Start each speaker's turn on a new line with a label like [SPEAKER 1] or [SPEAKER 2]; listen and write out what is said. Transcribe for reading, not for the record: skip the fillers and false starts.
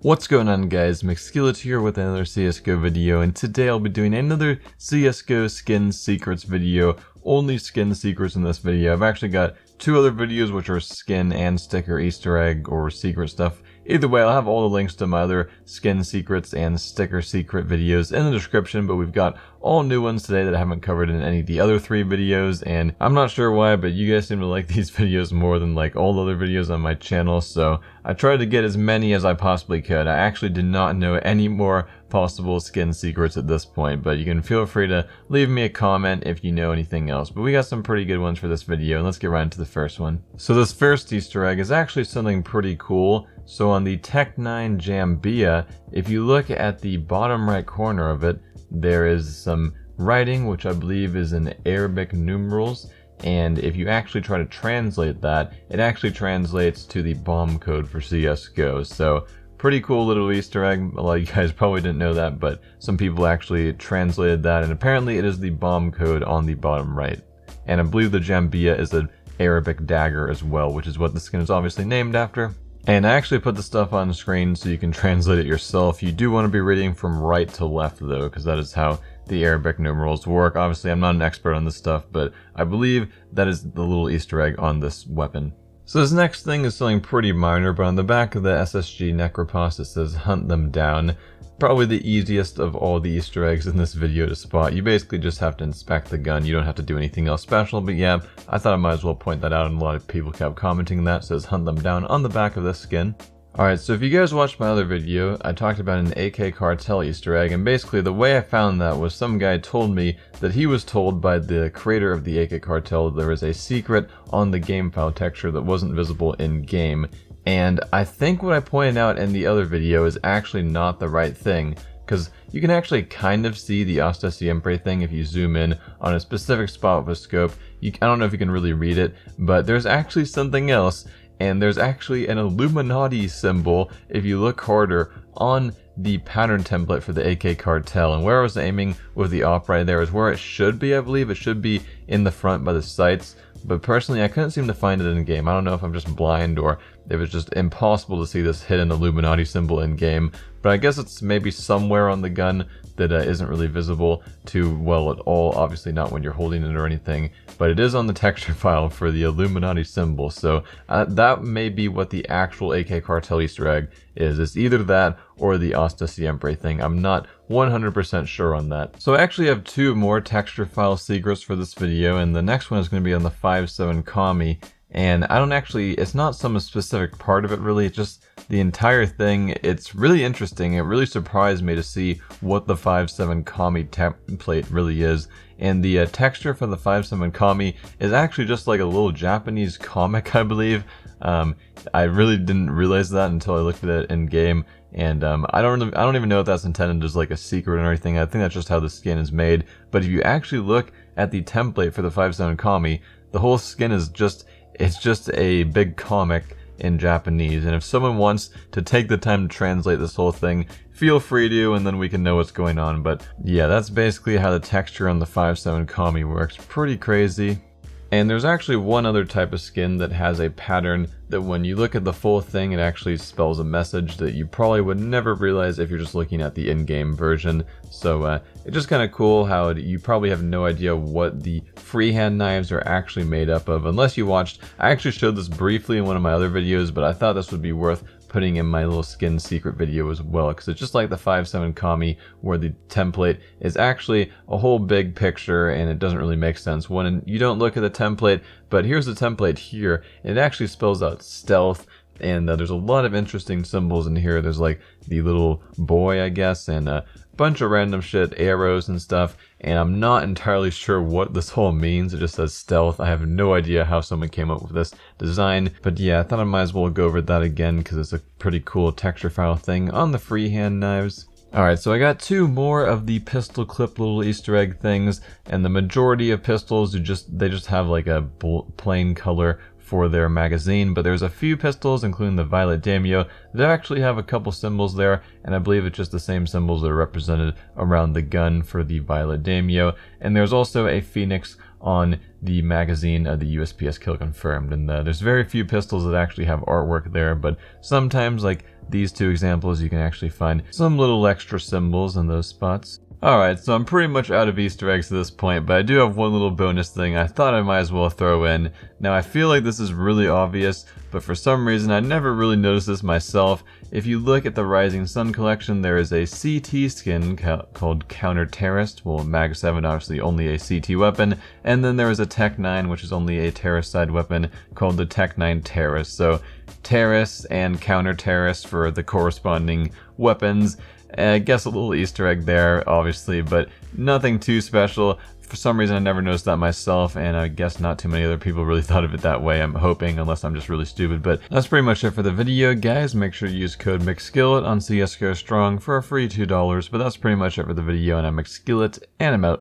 [SPEAKER 1] What's going on, guys? Mcskillet here with another CSGO video, and today I'll be doing another CSGO skin secrets video. Only skin secrets in this video. I've actually got two other videos which are skin and sticker Easter egg or secret stuff. Either way, I'll have all the links to my other skin secrets and sticker secret videos in the description, but we've got all new ones today that I haven't covered in any of the other three videos, and I'm not sure why, but you guys seem to like these videos more than like all the other videos on my channel, so I tried to get as many as I possibly could. I actually did not know any more possible skin secrets at this point, but you can feel free to leave me a comment if you know anything else. But we got some pretty good ones for this video, and let's get right into the first one. So this first Easter egg is actually something pretty cool. So on the Tec9 Jam, if you look at the bottom right corner of it, there is some writing which I believe is in Arabic numerals, and if you actually try to translate that, it actually translates to the bomb code for CSGO. So pretty cool little Easter egg. A lot of you guys probably didn't know that, but some people actually translated that, and apparently it is the bomb code on the bottom right. And I believe the Jambia is an Arabic dagger as well, which is what the skin is obviously named after. And I actually put the stuff on the screen so you can translate it yourself. You do want to be reading from right to left though, because that is how the Arabic numerals work. Obviously, I'm not an expert on this stuff, but I believe that is the little Easter egg on this weapon. So this next thing is something pretty minor, but on the back of the SSG Necropolis it says "hunt them down." Probably the easiest of all the Easter eggs in this video to spot. You basically just have to inspect the gun. You don't have to do anything else special, but yeah, I thought I might as well point that out, and a lot of people kept commenting that. It says "hunt them down" on the back of this skin. Alright, so if you guys watched my other video, I talked about an AK Cartel Easter egg, and basically the way I found that was some guy told me that he was told by the creator of the AK Cartel that there was a secret on the game file texture that wasn't visible in game. And I think what I pointed out in the other video is actually not the right thing, because you can actually kind of see the Hasta Siempre thing if you zoom in on a specific spot with a scope. I don't know if you can really read it, but there's actually something else, and there's actually an Illuminati symbol if you look harder on the pattern template for the AK Cartel. And where I was aiming with the op right there is where it should be. I believe it should be in the front by the sights, but personally I couldn't seem to find it in game. I don't know if I'm just blind or if it's just impossible to see this hidden Illuminati symbol in game, but I guess it's maybe somewhere on the gun that isn't really visible too well at all. Obviously not when you're holding it or anything, but it is on the texture file for the Illuminati symbol. So that may be what the actual AK Cartel Easter egg is. It's either that or the Hasta Siempre thing. I'm not 100% sure on that. So I actually have two more texture file secrets for this video, and the next one is going to be on the 5.7 Comi. And I don't actually, it's not some specific part of it really, it's just the entire thing. It's really interesting. It really surprised me to see what the 5.7 Comi template really is. And the texture for the 5.7 Comi is actually just like a little Japanese comic, I believe. I really didn't realize that until I looked at it in game. And I don't even know if that's intended as like a secret or anything. I think that's just how the skin is made. But if you actually look at the template for the 5.7 Comi, the whole skin is it's just a big comic in Japanese, and if someone wants to take the time to translate this whole thing, feel free to, and then we can know what's going on. But yeah, that's basically how the texture on the 5.7 Comi works. Pretty crazy. And there's actually one other type of skin that has a pattern that when you look at the full thing, it actually spells a message that you probably would never realize if you're just looking at the in-game version. So it's just kind of cool how you probably have no idea what the freehand knives are actually made up of unless you watched. I actually showed this briefly in one of my other videos, but I thought this would be worth putting in my little skin secret video as well, because it's just like the 5.7 Comi where the template is actually a whole big picture and it doesn't really make sense when you don't look at the template. But here's the template here, and it actually spells out stealth, and there's a lot of interesting symbols in here. There's like the little boy, I guess, and a bunch of random shit, arrows and stuff, and I'm not entirely sure what this whole means. It just says stealth. I have no idea how someone came up with this design, but yeah, I thought I might as well go over that again because it's a pretty cool texture file thing on the freehand knives. Alright, so I got two more of the pistol clip little Easter egg things, and the majority of pistols they just have like a plain color for their magazine, but there's a few pistols, including the Violet Daimyo, that actually have a couple symbols there, and I believe it's just the same symbols that are represented around the gun for the Violet Daimyo. And there's also a Phoenix on the magazine of the USPS Kill Confirmed. And there's very few pistols that actually have artwork there, but sometimes, like these two examples, you can actually find some little extra symbols in those spots. Alright, so I'm pretty much out of Easter eggs at this point, but I do have one little bonus thing I thought I might as well throw in. Now I feel like this is really obvious, but for some reason I never really noticed this myself. If you look at the Rising Sun collection, there is a CT skin called Counter Terrorist. Well, Mag 7 obviously only a CT weapon, and then there is a Tec9, which is only a terrorist side weapon, called the Tec9 Terrorist. So terrorists and counter terrorists for the corresponding weapons. I guess a little Easter egg there, obviously, but nothing too special. For some reason I never noticed that myself, and I guess not too many other people really thought of it that way, I'm hoping, unless I'm just really stupid. But that's pretty much it for the video, guys. Make sure to use code Mcskillet on CSGO Strong for a free $2, but that's pretty much it for the video, and I'm Mcskillet, and I'm out.